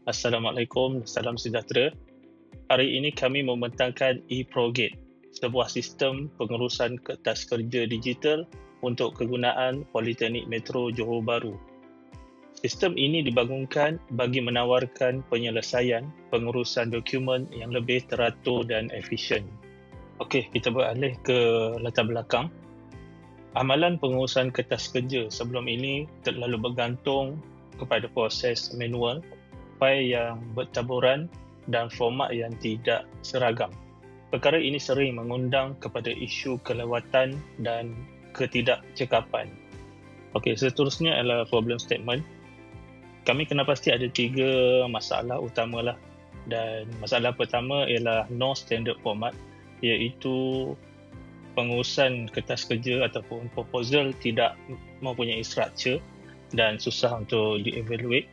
Assalamualaikum, salam sejahtera. Hari ini kami membentangkan eProgate, sebuah sistem pengurusan kertas kerja digital untuk kegunaan Politeknik Metro Johor Bahru. Sistem ini dibangunkan bagi menawarkan penyelesaian pengurusan dokumen yang lebih teratur dan efisien. Okey, kita beralih ke latar belakang. Amalan pengurusan kertas kerja sebelum ini terlalu bergantung kepada proses manual, fail yang bertaburan dan format yang tidak seragam. Perkara ini sering mengundang kepada isu kelewatan dan ketidakcekapan. Okey, seterusnya adalah problem statement. Kami kena pasti ada 3 masalah utamalah, dan masalah pertama ialah no standard format, iaitu pengurusan kertas kerja ataupun proposal tidak mempunyai structure dan susah untuk di-evaluate.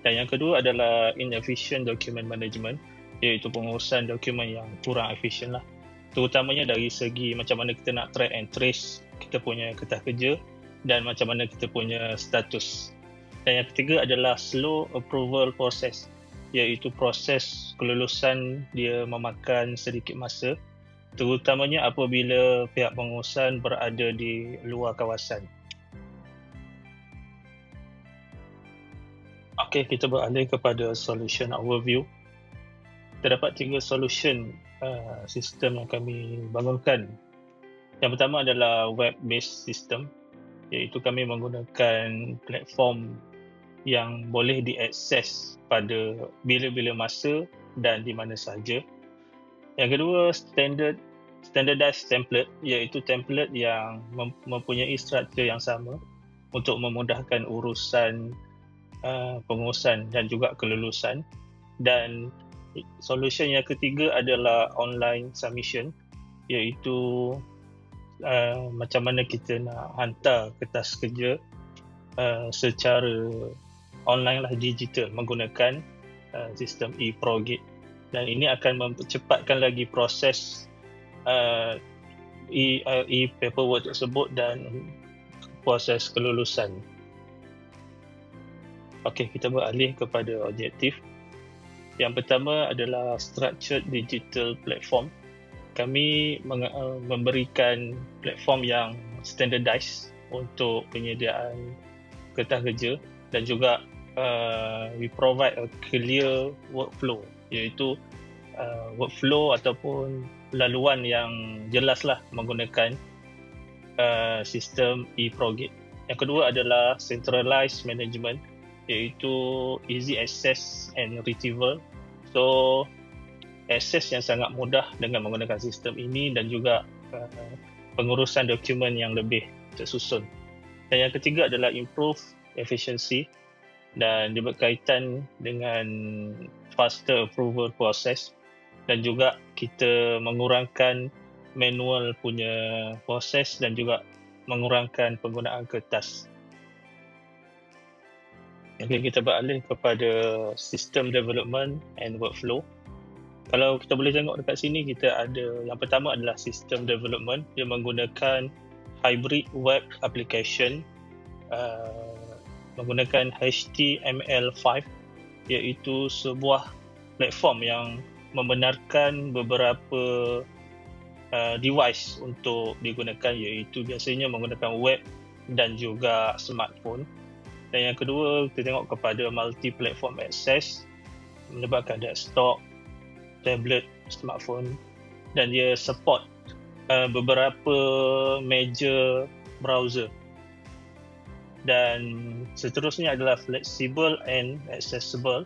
Dan yang kedua adalah inefficient document management, iaitu pengurusan dokumen yang kurang efisien lah. Terutamanya dari segi macam mana kita nak track and trace kita punya kertas kerja dan macam mana kita punya status. Dan yang ketiga adalah slow approval process, iaitu proses kelulusan dia memakan sedikit masa, terutamanya apabila pihak pengurusan berada di luar kawasan. Okey, kita beralih kepada solution overview. Terdapat 3 solution sistem yang kami bangunkan. Yang pertama adalah web-based system, iaitu kami menggunakan platform yang boleh diakses pada bila-bila masa dan di mana sahaja. Yang kedua, standardized template, iaitu template yang mempunyai struktur yang sama untuk memudahkan urusan pengurusan dan juga kelulusan. Dan solution yang ketiga adalah online submission, iaitu macam mana kita nak hantar kertas kerja secara online lah, digital, menggunakan sistem eProgate. Dan ini akan mempercepatkan lagi proses e-paperwork tersebut dan proses kelulusan. Okey, kita beralih kepada objektif. Yang pertama adalah structured digital platform. Kami memberikan platform yang standardized untuk penyediaan kertas kerja, dan juga we provide a clear workflow, iaitu workflow ataupun laluan yang jelas lah menggunakan sistem eProgate. Yang kedua adalah centralized management, iaitu easy access and retrieval. So akses yang sangat mudah dengan menggunakan sistem ini, dan juga pengurusan dokumen yang lebih tersusun. Dan yang ketiga adalah improve efficiency, dan dia berkaitan dengan faster approval process, dan juga kita mengurangkan manual punya proses dan juga mengurangkan penggunaan kertas. Okay, kita beralih kepada system development and workflow. Kalau kita boleh tengok dekat sini, kita ada yang pertama adalah system development. Dia menggunakan hybrid web application menggunakan HTML5, iaitu sebuah platform yang membenarkan beberapa device untuk digunakan, iaitu biasanya menggunakan web dan juga smartphone. Dan yang kedua, kita tengok kepada multi-platform access, melibatkan desktop, tablet, smartphone, dan dia support beberapa major browser. Dan seterusnya adalah flexible and accessible,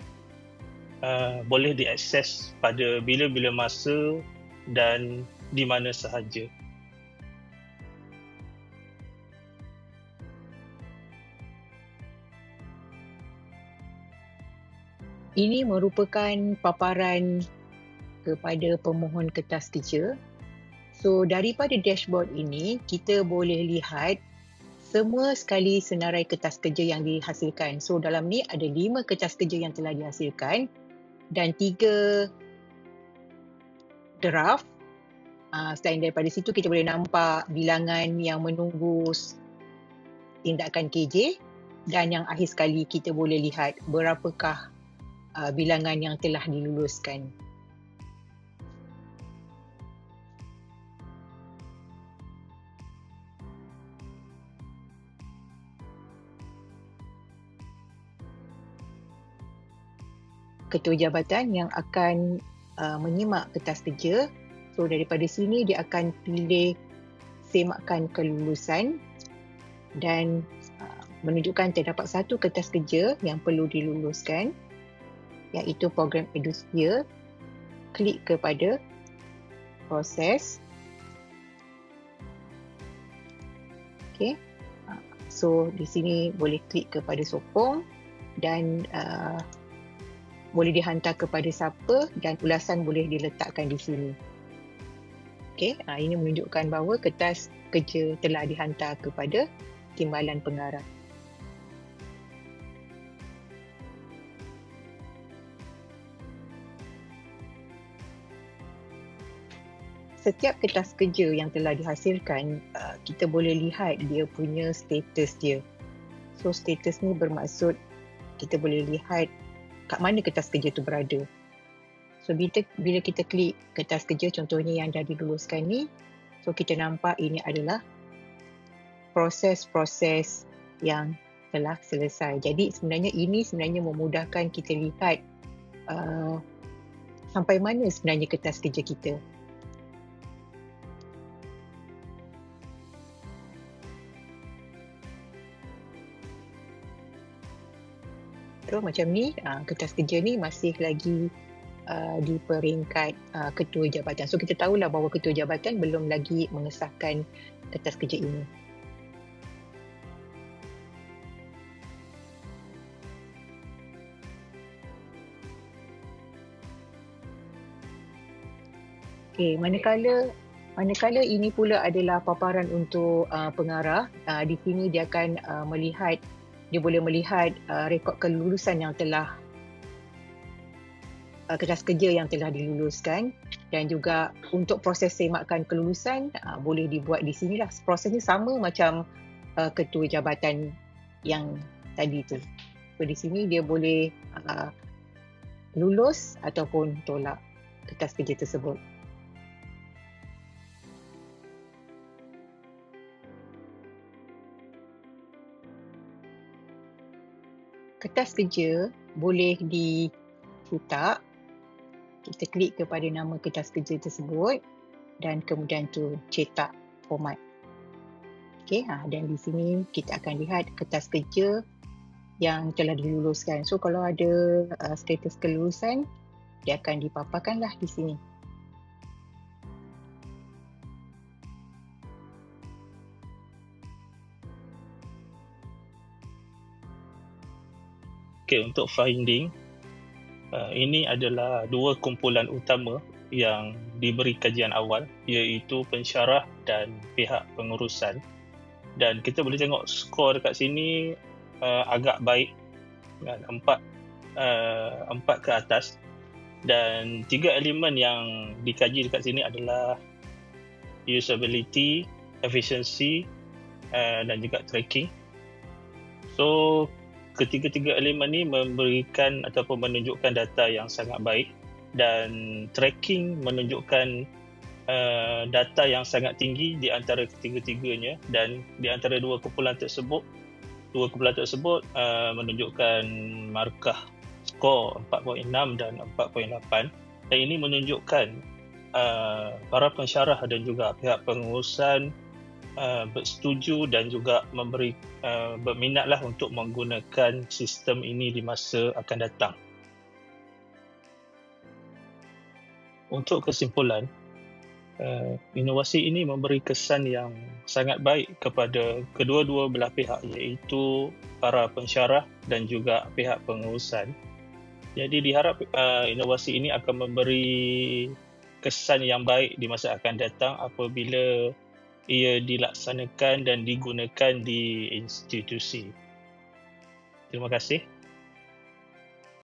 boleh diakses pada bila-bila masa dan di mana sahaja. Ini merupakan paparan kepada pemohon kertas kerja. So daripada dashboard ini, kita boleh lihat semua sekali senarai kertas kerja yang dihasilkan. So dalam ni ada 5 kertas kerja yang telah dihasilkan dan 3 draft. Selain daripada situ, kita boleh nampak bilangan yang menunggu tindakan KJ, dan yang akhir sekali kita boleh lihat berapakah bilangan yang telah diluluskan. Ketua jabatan yang akan menyimak kertas kerja. So daripada sini dia akan pilih semakkan kelulusan dan menunjukkan terdapat satu kertas kerja yang perlu diluluskan, iaitu program EduSphere. Klik kepada proses. Okay. So di sini boleh klik kepada sokong dan boleh dihantar kepada siapa dan ulasan boleh diletakkan di sini. Okey, ini menunjukkan bahawa kertas kerja telah dihantar kepada Timbalan Pengarah. Setiap kertas kerja yang telah dihasilkan, kita boleh lihat dia punya status dia. So status ni bermaksud kita boleh lihat kat mana kertas kerja tu berada. So bila kita klik kertas kerja contohnya yang dah diluluskan ni, so kita nampak ini adalah proses-proses yang telah selesai. Jadi sebenarnya ini memudahkan kita lihat sampai mana sebenarnya kertas kerja kita. So macam ni, kertas kerja ni masih lagi di peringkat ketua jabatan. So kita tahulah bahawa ketua jabatan belum lagi mengesahkan kertas kerja ini. Okay, manakala ini pula adalah paparan untuk pengarah, di sini dia akan dia boleh melihat rekod kelulusan yang telah kertas kerja yang telah diluluskan, dan juga untuk proses semakkan kelulusan boleh dibuat di sinilah. Prosesnya sama macam ketua jabatan yang tadi tu. So di sini dia boleh lulus ataupun tolak kertas kerja tersebut. Kertas kerja boleh dicetak. Kita klik kepada nama kertas kerja tersebut dan kemudian tu cetak format. Okey, dan di sini kita akan lihat kertas kerja yang telah diluluskan. So kalau ada status kelulusan, dia akan dipaparkanlah di sini. Okey, untuk finding, ini adalah dua kumpulan utama yang diberi kajian awal, iaitu pensyarah dan pihak pengurusan. Dan kita boleh tengok skor dekat sini agak baik, kan? Empat ke atas. Dan tiga elemen yang dikaji dekat sini adalah usability, efficiency dan juga tracking. So ketiga-tiga elemen ni memberikan ataupun menunjukkan data yang sangat baik, dan tracking menunjukkan data yang sangat tinggi di antara ketiga-tiganya, dan di antara dua kumpulan tersebut menunjukkan markah skor 4.6 dan 4.8, dan ini menunjukkan para pensyarah dan juga pihak pengurusan bersetuju dan juga berminatlah untuk menggunakan sistem ini di masa akan datang. Untuk kesimpulan, inovasi ini memberi kesan yang sangat baik kepada kedua-dua belah pihak, iaitu para pensyarah dan juga pihak pengurusan. Jadi diharap inovasi ini akan memberi kesan yang baik di masa akan datang apabila ia dilaksanakan dan digunakan di institusi. Terima kasih.